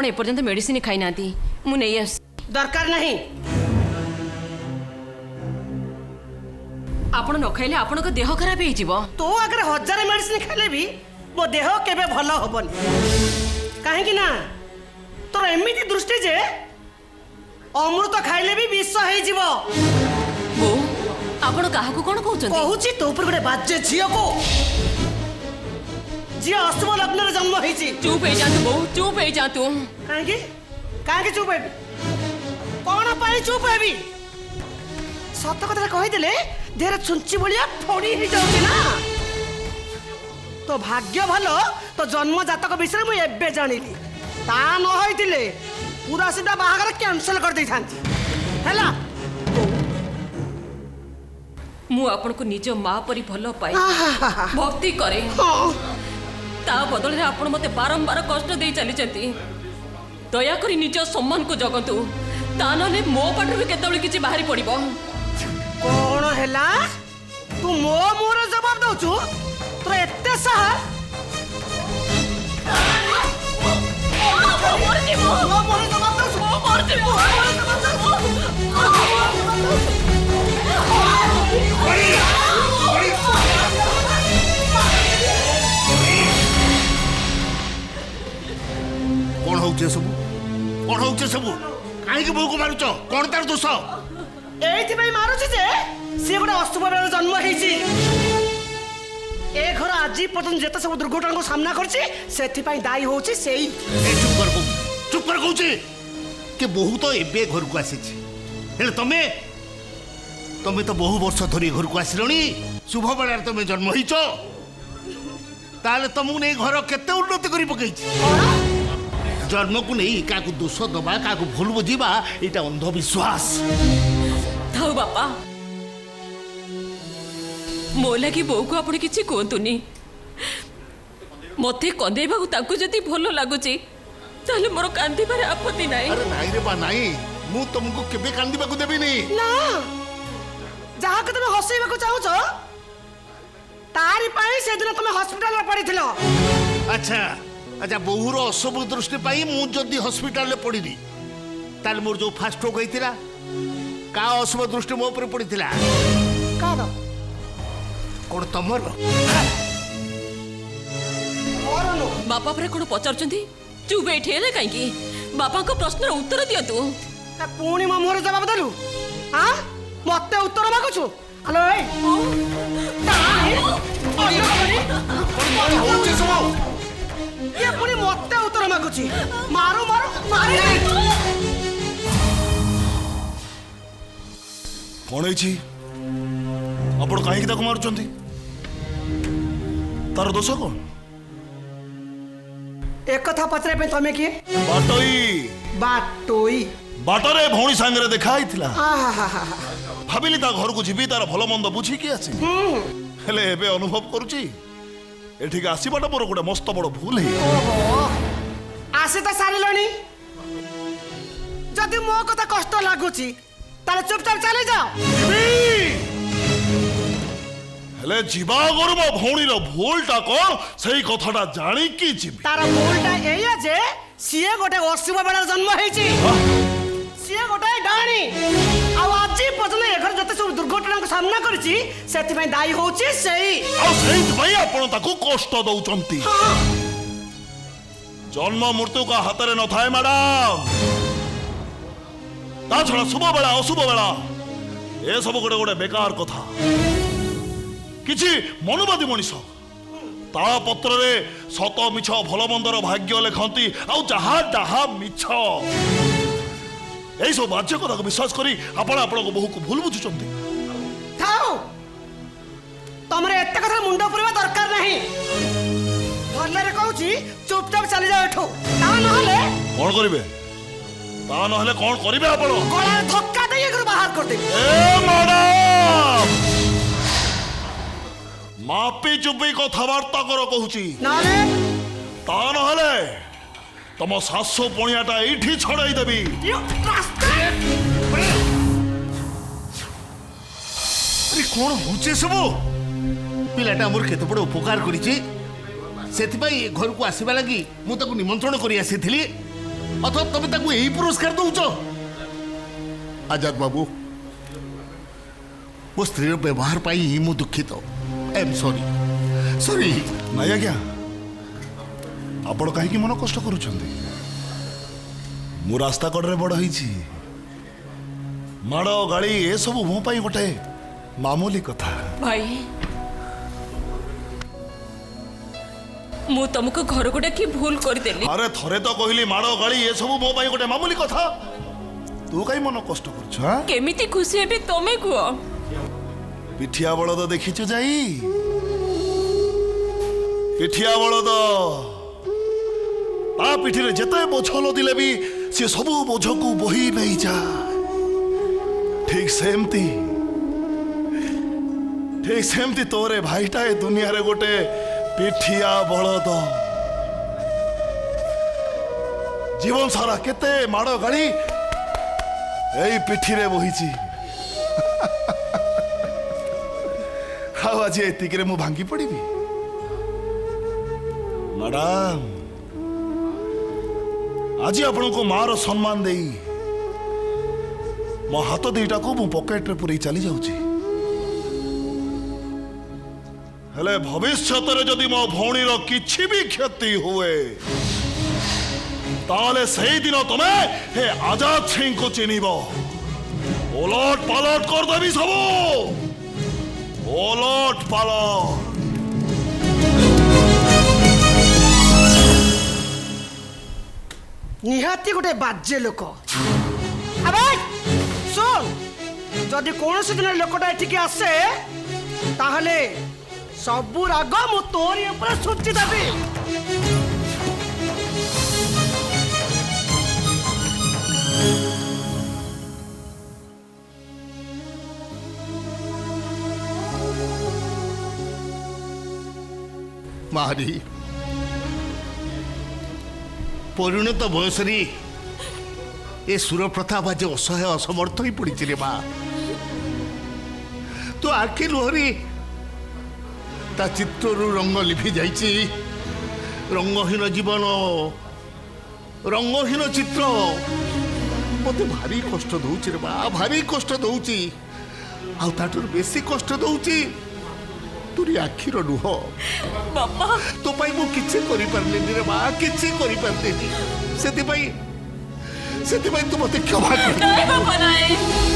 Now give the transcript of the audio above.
आपण एपर्यंत मेडिसिन खाई नांती मु नहीं आस दरकार नहीं आपण न खाइले आपण को देह खराब हे जीवो तो अगर 1000 मेडिसिन खाइले भी मो देह केबे भलो होबनी काहे कि ना तोर एमिति दृष्टि जे अमृत खाइले भी विष हे जीवो बो आपण काहा को कोन कहउछन कहूची तो ऊपर गोटे बाज्य झियो को झियो अशुभ लग्न रे जन्म हेची चुप हे जा तू बो चुप हे जा तू काहे चुप हेबी कोन पाई चुप हेबी सत कथा कहि देले देहर छुंची बलिया फोड़ी ही जाउची ना तो भाग्य भलो तो जन्म जातक विषय मु एबे जानिली ता न होइतिले पूरा सीधा बाहागर कैंसिल कर दै थांती हैला मु आपण को निज मां परी भलो पाई भक्ति करे ता बदल रे आपण मते बारंबार कष्ट दे चली चंती दया करी निज सम्मान को जगतु ता नले मो पटरु भी केतबेले किछि बाहरी पड़िबो कौन हैला तू मो मोर जवाब दउछु तो एते साह कौन होउचे सबु काहे के बहू को मारुच कौन तार दोष एथि भाई मारुछि जे से गोटे अशुभ बेला जन्म हेछि ए घर आज पर्यंत जेते सब दुर्घटना को सामना करछि सेथि पई दाई होछि सेई चुप कर कहूचे के बहु तो एबे घर को आसीछि हेले तमे तो बहु वर्ष धरी घर को आसिलणी शुभ बेला तमे जन्म हिचो ताले तुमको नहीं घर केते उन्नति करी पकईछि जन्म को नहीं का दोष दबा का भूल बुझीबा एटा अंधविश्वास थाउ बापा मो लगी बो को आपण किछि कोंतुनी मते कंदेबा को ताको जति भलो लागुची ताले मोर कांदी पर आपत्ति नाही अरे नाही रे बा नाही मु तुमको केबे कांदीबा को देबी नहीं ना जहा के तुम हसैबा को चाहू छ तारी पाई से दिन तुम हॉस्पिटल रे पड़िथिलो अच्छा बहुर अशुभ दृष्टि पाई मु जदी हॉस्पिटल रे पड़िनी ताल मोर जो फास्ट स्ट्रोक होइतिला का अशुभ दृष्टि मो ऊपर पड़िथिला का दो कोन तमर मोरनो बापा पर कोन पचारचंती चुप बैठे ले काई की बापा को प्रश्न उत्तर दिया तू ता पुणी मो मोर जवाब देलु हां मते उत्तर मागुछु हेलो ए होउचे सब ये पुणी मते उत्तर मागुची मारो मारे कौन है आपण कहीं ताको मारुचंती तार दोष कौन एक कथा पचरे पे तमे किए बाटोई बाटरे भौणी सांगरे देखा आइथिला आहा भाबिली ता घर को जीवी तार भलो मंद बुझी की आसी हेले एबे अनुभव करूची एठी आसीबाटा मोर गोटे मस्त बड़ भूल है ओहो आसे तो सारिलणी जदि मो कथा कष्ट लागुची ताले चुपचाप चले जाओ हेले जीवा गरु मो भौणीर भूलटा कौन सही कथाटा जानी की जीवी तार भूलटा एया जे सिए गोटे अशुभ बेला जन्म हेची सिए गोटे डाणी आ आज पर्यंत ए घर जते सब दुर्घटना को सामना करची सेति में दाई होची सेई आ सही भाई आपण ताको कष्ट दउचंती हां जन्म मृत्यु का हाथ में न थाए मैडम ता छड़ा शुभ बेला अशुभ बेला ए सब गोटे गोटे बेकार कथा किछि मनोवादी मनीष ताला पत्र रे सत मिछ भल मंदर भाग्य लेखंती आउ जहा जहा मिछ ए सब बाज्य कथा को विश्वास करी आपण को बहु को भूल बुझुचंती थाओ तमरे एते कथा मुंडो पुरवा दरकार नहीं भल्ले रे कहूची चुपचाप चली जाओ एठो ता नहले कौन करिवे ता नहले कौन करिवे आपण गला धक्का दे घर बाहर कर दे ए मैडम मापी चुपी कथबार्ता कर कहूची नाले ता नहले तम सासु पणियाटा एठी छड़ाई देबी यो रास्ता अरे कौन होचे सब पिलाटा मोर केते बड़ उपकार करिछि सेति भाई घर को आसीबा लागि मु ताको निमंत्रण करी आसीथिली अथवा तमे ताकू यही पुरस्कार दौच आजाद बाबू मो स्त्री व्यवहार पाई ही मु दुखित आई एम सॉरी सॉरी नाई आज्ञा आपण कहीं मन कष्ट करुछंती मु रास्ता कड़े बड़ होईची माड़ गाड़ी ए सब मो पाई गोटे मामूली कथा भाई मु तुमको घर को डाकी भूल करदेली अरे थरे तो कहली माड़ गाड़ी ए सब मो पाई गोटे मामूली कथा तू कहीं मन कष्ट करुछ हां केमिति खुशी हेबी तमे कुह पिठिया बलद देखिछु जाई पिठिया बलद ता पिठी रे जते बोझ लदिले भी से सब बोझ को बोही नहीं जा ठीक सेमती तोरे भाईटा ए दुनिया रे गोटे पिठिया बलद जीवन सारा केते माड़ गाड़ी एई पिठी रे बोहीची आज एतिक मु भांगी पड़ी मैडम आज आपण को मार सम्मान दे मो हाथ दीटा को मु पॉकेट रे पूरी चली जाऊची हेले भविष्य रे जदि मो भौणी रो किछि भी क्षति हुए ताले सही दिन तमे हे आजाद सिंह को चिन्हिबो ओलट पालट कर देबी सबो ओलट पालट निहाती गोटे बाज्य लोक अबे सुन जदि कौन दिन लोकटा एठिक आसे ताहले सबू राग मु तोरी ऊपर सुची देबी मारी परिणत बयस ए सुर प्रथा बाजे असहाय असमर्थ ही पड़ी रे माँ तो आखि लुहरी ता चित्रु रंग लिभि जाइछि रंगहीन जीवन रंगहीन चित्र मते भारी कष्ट दउछि रे माँ भारी कष्ट दउछि आ ताटुर बेसी कष्ट दउछि तुरी आखिर लुह बाबा तो पाई मु किछि करि परलेनी रे माँ किछि करि परलेनी सेति पाई तू मते क्षमा कर नहीं बाबा नहीं